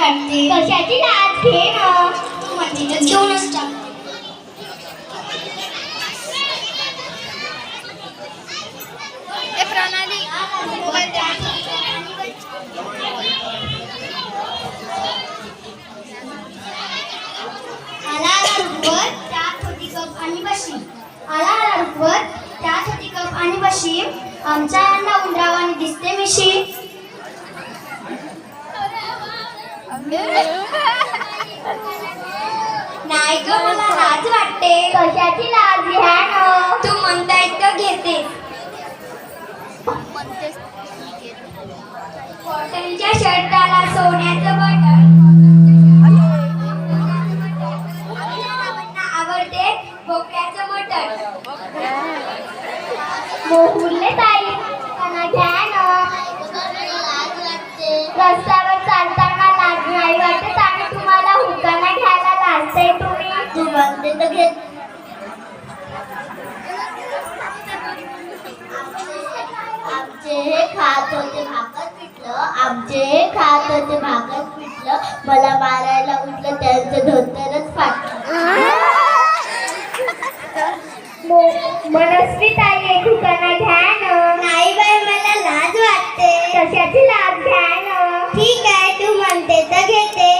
वाटते. कशाची लाज घे ना. तू म्हणते तर घेऊनच टाक. प्रणाली आला रुखवर त्यात होती कप आणि बशी. आला रुखवर त्यात होती कप आणि बशी. आमच्या यांना उंदरावानी दिसते मिशी. नाही ग मला लाज वाटते. कशाची लाज घ्या ना. तू म्हणताय तर घेते. कॉटनच्या शर्टाला सोन्याचं बटन. आवडते बोकड्याचं मटण. मोहुरले ताई त्यांना घ्या ना. रस्त्यावर चालताना लाज नाही वाटत आणि तुम्हाला हुकाना घ्यायला लाजताय तुम्ही. तू म्हणते तर घे. आमचे हे खात होते भाकर पिटलं. आमचे हे खात होते भाकर पिटलं. मला मारायला उठलं त्यांचं धोतरच फाटलं. मनस्वी ताई एक हुकाना घ्या ना. नाही बाई मला लाज वाटते. कशाची लाज घ्या ना. ठीक आहे तू म्हणते तर घेते.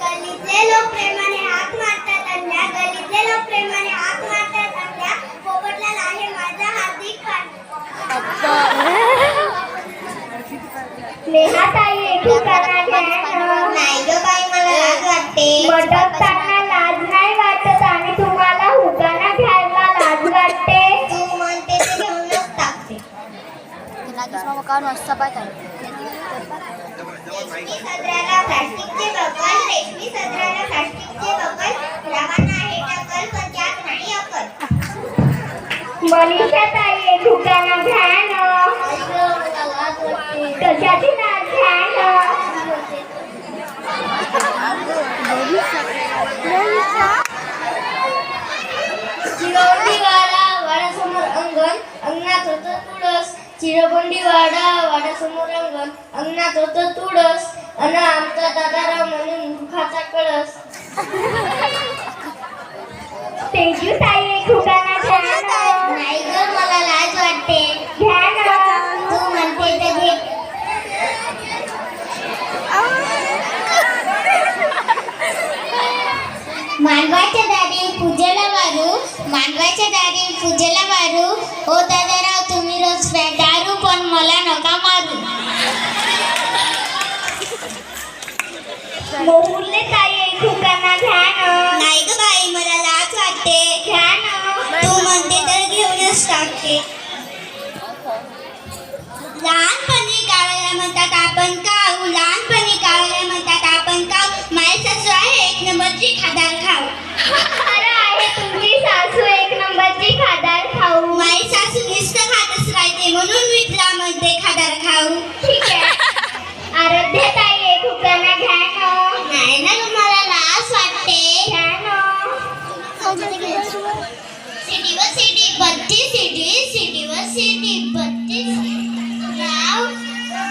गल्लीतले लोक प्रेमाने हाक मारतात अंड्या. गल्लीतले लोक प्रेमाने हाक मारतात अंड्या. पोपटलाल आहे माझा हार्दिक नेहा ताई एक हुकाना घ्या ना. नाही ग बाई मला लाज वाटते. मटकताना लाज नाही वाटत आणि तुम्हाला हुकाना घ्यायला लाज वाटते. तू म्हणते ते घेऊनच टाकते. रेशमी सदऱ्याला प्लास्टिकचे बबल. रेशमी सदऱ्याला प्लास्टिकचे बबल. रावांना आहे टक्कल पण त्यात नाही अक्कल. मनीषा ताई एक हुकाना घ्या ना. मला लाज वाटते. कशाची लाज घ्या ना. चिरबंडीवाडा वाड्यासमोर अंगण. अंगणात होतं तुळस. चिरबंडीवाडा वाड्यासमोर अंगण. अंगणात होतं तुळस. अन आमचा दादाराव म्हणून मुखाचा कळस. तेजू ताई एक हुकाना घ्या ना. नाही ग मला लाज वाटते. घ्या ना. तू म्हणते तर घे. मांडवाच्या दारी पूजेला वारू. मांडवाच्या दारी पूजेला वारू. ओ दादाराव तुम्ही रोज दारू पण मला नका मारू. मोहुरले ताई एक हुकाना घ्या ना. नाही ग बाई मला लाज वाटते. घ्या ना. तू म्हणते तर घेऊनच टाकते. लहानपणी गावाला म्हणतात आपण काऊ. लहानपणी गावाला म्हणतात आपण काऊ. माझी सासू आहे एक नंबरची खादार खाऊ. खरं आहे तुमची सासू एक नंबरची खादार खाऊ. माझी सासू नुसतं खातच राहते म्हणून मी तिला म्हणते खादार खाऊ. ठीक आहे. आराध्या ताई एक हुकाना घ्या ना. नाही ना तुम्हाला लाज वाटते. घ्या ना. सिटीवर सिटी बत्ती सिटी. सिटीवर सिटी बत्ती. राव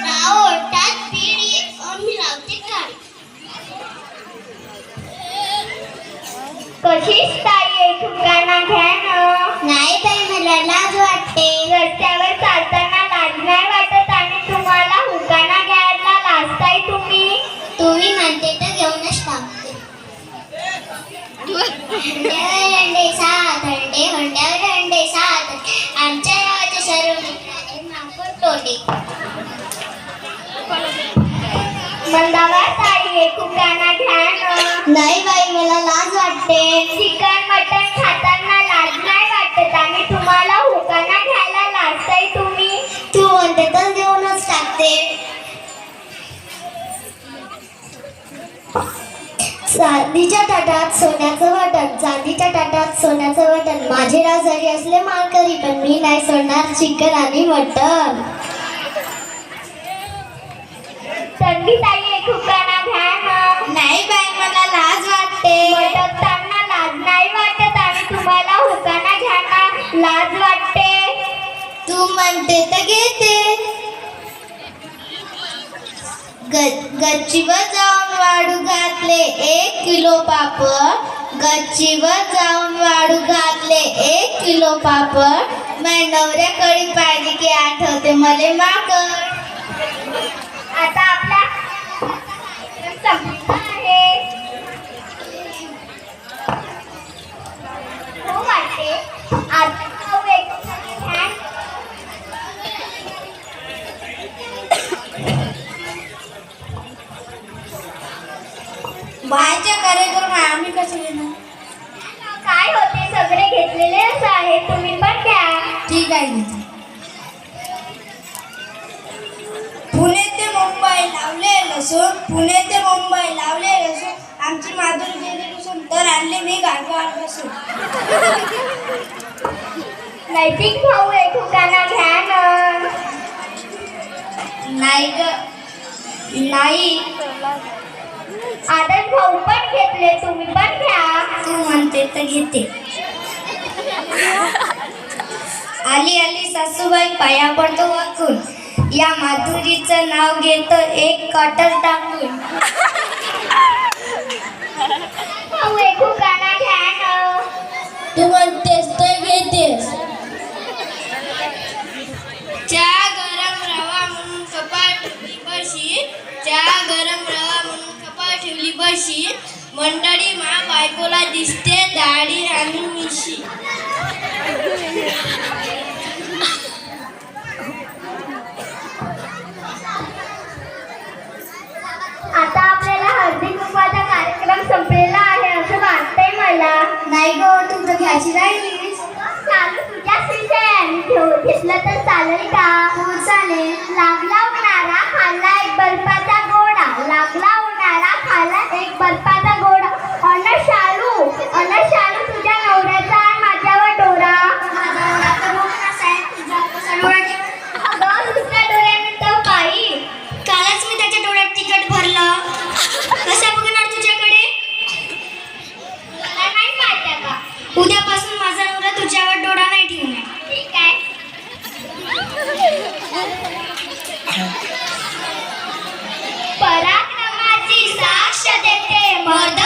राव ओढतात पिढी. मी लावते काढ. कशीच ताई एक हुकाना घ्या ना. नाही बाई मला लाज वाटते. रस्त्यावर चालताना लाज नाही वाटत आणि तुम्हाला हुकाना घ्यायला लाजताय तुम्ही. तुम्ही म्हणते तर घेऊनच टाकते. हंड्यावर हंडे सात. हंडे हंड्यावर हंडे सात. आमच्या गावाचे सर्व मित्राने माफक तोंडे. मंदावर ताई एक हुकाना घ्या ना. नाही बाई मला लाज वाटते. चिकन मटन खाताना लाज नाही वाटत आणि तुम्हाला हुकाना घ्यायला लाजताय तुम्ही. तू म्हणते तर घेऊनच टाकते. चांदीच्या ताटात सोन्याचं वाटण. चांदीच्या ताटात सोन्याचं वाटण. माझे राव जरी असले मालकरी पण मी नाही सोडणार चिकन आणि मटण. संधी ताई एक हुकाना घ्या ना. नाही बाई मला लाज वाटते. मटकताना लाज नाही वाटत आणि तुम्हाला हुकाना घ्यायला लाज वाटते. तू म्हणते तर घेते. गच्चीवर जाऊन वाळू घातले 1 किलो पापड. गच्चीवर जाऊन वाळू घातले 1 किलो पापड. माझ्या नवऱ्याकडे पाहिजे की आठवते मले माकड. आता आपला संपला आहे. हो वाटते आता खाऊ एकमेकांना घ्या. बाहेरच्या कार्यक्रम आम्ही कसे घेणार? काय होते सगळे घेतलेलेच आहे, तुम्ही पण घ्या. ठीक आहे घेते. पुणे ते मुंबई लावले लसूण. पुणे ते मुंबई लावले लसूण. आमची माधुरी गेली लसूण तर आणले मी गाडगाड लसूण. नैतिक भाऊ एकमेकांना घ्या ना. नाही ग नाही. आदर्श भाऊ पण घेतले, तुम्ही पण घ्या. तू म्हणते तर घेते. आली आली सासूबाई पाया पडतो वाचून. या माधुरीचं नाव घेतो एक कटर टाकून. भाऊ एकमेकांना घ्या ना. तू म्हणतेस तर घेतेस. चहा गरम रवा म्हणून कपाट ठेवली बशी. चहा गरम रवा म्हणून कपाट ठेवली बशी. मंडळी मा बायकोला दिसते दाढी आणि मिशी. आता आपल्याला हळदी कुंकवाचा कार्यक्रम संपलेला आहे असं वाटतंय मला. नाही ग तू तर घ्यायची राहिलीस. चालू तुझ्या घेतलं तर चालेल का? हो चालेल. लागला उन्हाळा खाल्ला एक बर्फाचा गोळा. लागला उन्हाळा खाल्ला एक बर्फाचा गोळा. अन शालू तुझ्या नवऱ्याचा आणि माझ्यावर डोरा. अगं दुसऱ्या डोळ्याने तर बाई. कालच मी त्याच्या डोळ्यात तिखट भरलं. कसं बघणार तुझ्याकडे? मला नाही माहिती का? उद्यापासून माझा नवरा तुझ्यावर डोळा नाही ठेवणार. ठीक आहे. पराक्रमाची साक्ष देते मर्द